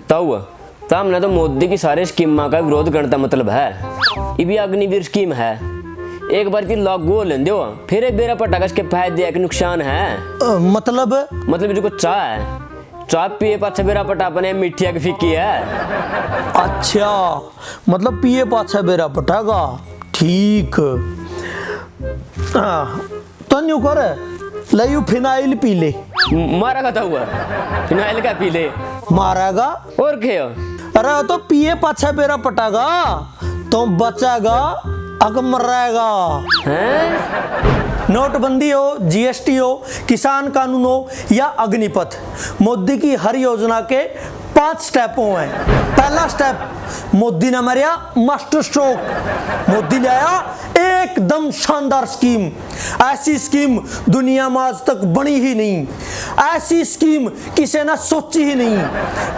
ताऊ हमने तो मोदी की सारे स्कीम का विरोध करने का मतलब है। ये भी अग्निवीर स्कीम है, एक बार की लागू हो लें दो फिर एक बेरा पटाखा इसके फायदे है कि नुकसान है। मतलब जो चाह है, चाह पिए पाछा बेरा पटापन है, मीठिया की फीकी है। अच्छा, मतलब पिए पाछा बेरा पटाखा, ठीक। तो न्यू कर ले यू फिनाइल पी ले। मारा का हुआ फिनाइल का पी ले मारेगा और क्या? अरे तो पिए पाछा बेरा पटाखा तो बचेगा अग मरेगा। नोटबंदी हो, जीएसटी हो, किसान कानून हो या अग्निपथ, मोदी की हर योजना के 5 स्टेपों हैं। पहला स्टेप, मोदी ने मारिया मास्टर स्ट्रोक। मोदी ने आया एकदम शानदार स्कीम, ऐसी स्कीम दुनिया में आज तक बनी ही नहीं, ऐसी स्कीम किसी ने सोची ही नहीं।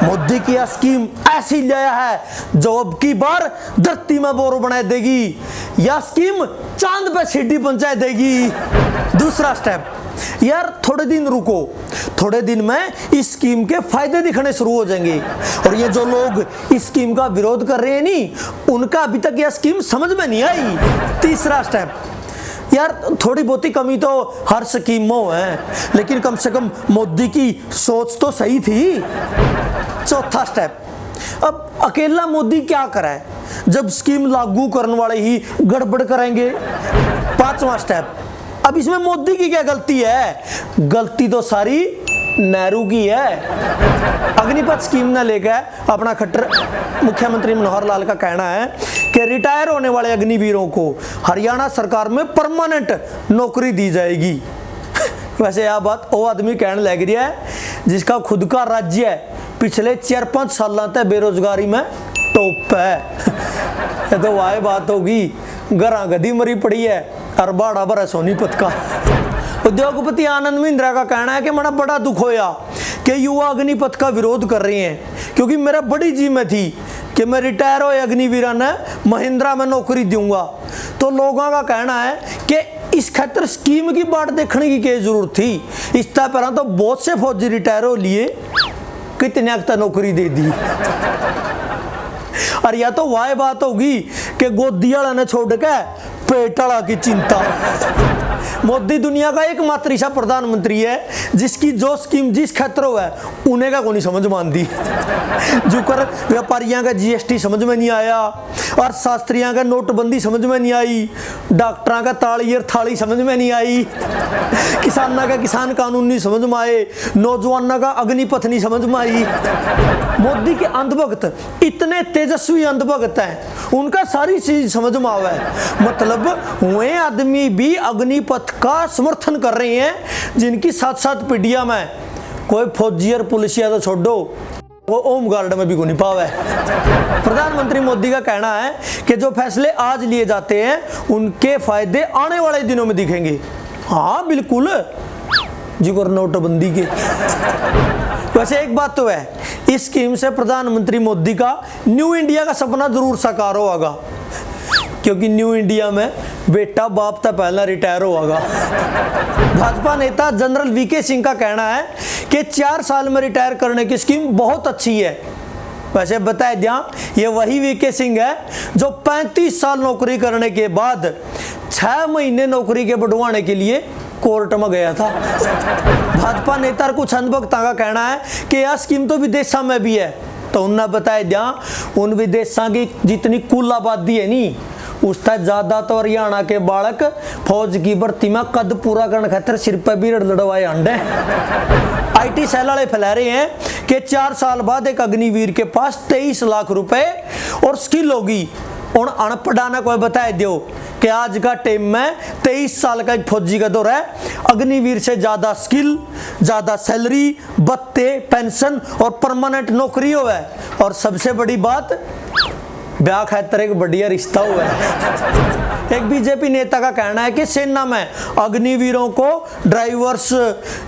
मोदी की यह स्कीम ऐसी लाया है जो अब की बार धरती में बोर बना देगी, यह स्कीम चांद पे सीढ़ी पहुंचा देगी। दूसरा स्टेप, यार थोड़े दिन रुको, थोड़े दिन में इस स्कीम के फायदे दिखने शुरू हो जाएंगे और ये जो लोग इस स्कीम का विरोध कर रहे हैं नहीं, उनका अभी तक यह स्कीम समझ में नहीं आई। तीसरा स्टेप, यार थोड़ी बहुत ही कमी तो हर स्कीम में है, लेकिन कम से कम मोदी की सोच तो सही थी। चौथा स्टेप, अब अकेला मोदी क्या करे जब स्कीम लागू करने वाले ही गड़बड़ करेंगे। पांचवा स्टेप, अब इसमें मोदी की क्या गलती है? गलती तो सारी नेहरू की है। अग्निपथ स्कीम ने लेकर अपना खट्टर मुख्यमंत्री मनोहर लाल का कहना है कि रिटायर होने वाले अग्निवीरों को हरियाणा सरकार में परमानेंट नौकरी दी जाएगी। वैसे यह बात वो आदमी कहने लग रही है जिसका खुद का राज्य है पिछले 4-5 साल तक बेरोजगारी में टॉप है। ये तो वाह बात होगी, गरा गदी मरी पड़ी है और बाड़ा भरा सोनीपत का। उद्योगपति आनंद महिंद्रा का कहना है कि मेरा बड़ा दुख होया कि युवा अग्निपथ का विरोध कर रहे हैं, क्योंकि मेरा बड़ी जी में थी कि मैं रिटायर हो अग्निवीरा ने महिंद्रा में नौकरी दूंगा। तो लोगों का कहना है कि इस खातर स्कीम की बात देखने की क्या जरूरत थी, इस तरह पर तो बहुत से फौजी रिटायर हो लिए, कितने तक नौकरी दे दी। और या तो वाह बात होगी कि गोदी वाला ने छोड़ के पेट वाला की चिंता। मोदी दुनिया का एकमात्र ऐसा प्रधानमंत्री है जिसकी जो स्कीम जिस क्षेत्र है उन्हें का को नहीं समझ मानती। जो कर व्यापारियों का जीएसटी समझ में नहीं आया, और शास्त्रियों का नोटबंदी समझ में नहीं आई, डॉक्टरों का ताली और थाली समझ में नहीं आई, किसानों का किसान कानून नहीं समझ में आए, नौजवानों का अग्निपथ नहीं समझ में आई। मोदी के अंधभक्त इतने तेजस्वी अंधभक्त हैं, उनका सारी चीज समझ में आवे। मतलब वे आदमी भी अग्निपथ का समर्थन कर रहे हैं जिनकी 7-7 पीढ़ियां में कोई फौजी और पुलिसिया तो छोड़ो, वो होम गार्ड में भी को नहीं पावे। प्रधानमंत्री मोदी का कहना है कि जो फैसले आज लिए जाते हैं उनके फायदे आने वाले दिनों में दिखेंगे। हाँ बिल्कुल, जी को नोटबंदी के। वैसे एक बात तो है, इस स्कीम से प्रधानमंत्री मोदी का न्यू इंडिया का सपना जरूर साकार होगा, क्योंकि न्यू इंडिया में बेटा बाप तक पहला रिटायर होगा। भाजपा नेता जनरल वीके सिंह का कहना है कि 4 साल में रिटायर करने की स्कीम बहुत अच्छी है। वैसे बताए दिया, ये वही वीके सिंह है जो 35 साल नौकरी करने के बाद 6 महीने नौकरी के बढ़वाने के लिए कोर्ट में गया था। भाजपा नेता और कुछ अंधभक्तों का कहना है कि यह स्कीम तो विदेशों में भी है, तो उन्होंने बताया दिया उन विदेशों की जितनी कुल आबादी है नी, उसका ज्यादा तो हरियाणा के बालक फौज की भर्ती में कद पूरा करने खातिर सिर पर भी लड़वाए अंडे। आईटी सेल वाले फैला रहे हैं कि 4 साल बाद एक अग्निवीर के पास 23 लाख रुपए और स्किल होगी। और अनपढ़ा ने कोई बताया दो कि आज का टाइम में 23 साल का एक फौजी का दौर है, अग्निवीर से ज्यादा स्किल, ज्यादा सैलरी, भत्ते, पेंशन और परमानेंट नौकरी हो है। और सबसे बड़ी बात, ब्याह खातर एक बढ़िया रिश्ता हुआ है। एक बीजेपी नेता का कहना है कि सेना में अग्निवीरों को ड्राइवर्स,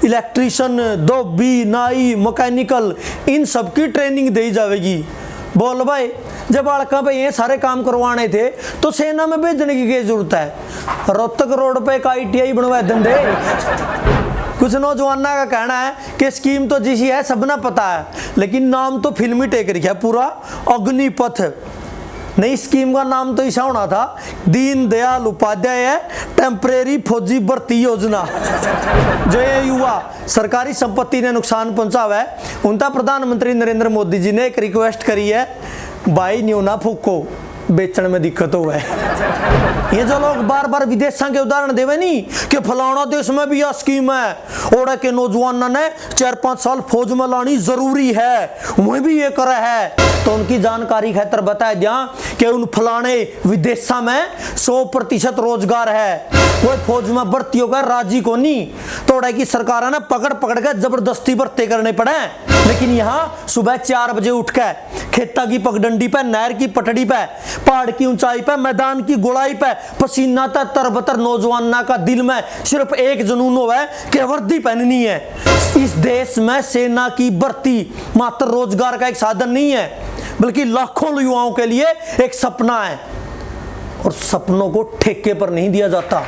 इलेक्ट्रिशियन, धोबी, नाई, मैकेनिकल इन सब की ट्रेनिंग दी जाएगी। बोल भाई, जब लड़का पे ये सारे काम करवाने थे तो सेना में भेजने की क्या जरूरत है? रोहतक रोड पे एक ITI बनवा देंगे, कुछ नौजवाना का कहना है कि स्कीम तो जिसी है सबना पता है, लेकिन नाम तो फिल्मी टेक रखा पूरा अग्निपथ। नई स्कीम का नाम तो ऐसा होना था, दीन दयाल उपाध्याय टेम्परेरी फौजी भर्ती योजना। जो ये युवा सरकारी संपत्ति ने नुकसान पहुंचावा है, उनका प्रधानमंत्री नरेंद्र मोदी जी ने एक रिक्वेस्ट करी है, भाई न्यू ना फूको, बेचने में दिक्कत हो है। ये जो लोग बार बार विदेशों के उदाहरण देवे नहीं कि फलाना देश में भी यह स्कीम है, और के नौजवान ने 4-5 साल फौज में लानी जरूरी है, वह भी ये करे है, तो उनकी जानकारी खातर बताया दिया कि उन फलाने विदेशों में 100% रोजगार है, कोई फौज में भर्ती होगा राजी को नहीं, तोड़ा की सरकार ने पकड़ पकड़ के जबरदस्ती भर्ती करने पड़े। लेकिन यहाँ सुबह 4 बजे उठ के खेता की पगडंडी पे, नहर की पटड़ी पे, पहाड़ की ऊंचाई पे, मैदान की गोलाई पे पसीना तरबतर नौजवाना का दिल में सिर्फ एक जुनून है कि वर्दी पहननी है। इस देश में सेना की भर्ती मात्र रोजगार का एक साधन नहीं है, बल्कि लाखों युवाओं के लिए एक सपना है, और सपनों को ठेके पर नहीं दिया जाता।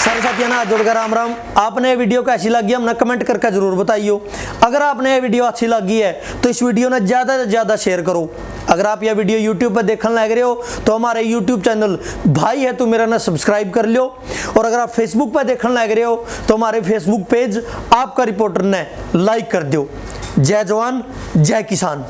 सारे साथियों ना जुड़कर राम राम। आपने ये वीडियो कैसी लगी हमने कमेंट करके जरूर बताइए। अगर आपने ये वीडियो अच्छी लगी है तो इस वीडियो ने ज़्यादा से ज़्यादा शेयर करो। अगर आप यह वीडियो YouTube पर देखने लग रहे हो तो हमारे YouTube चैनल भाई है तू मेरा ना सब्सक्राइब कर लो, और अगर आप Facebook पर देखने लग रहे हो तो हमारे Facebook पेज आपका रिपोर्टर ने लाइक कर दो। जय जवान जय किसान।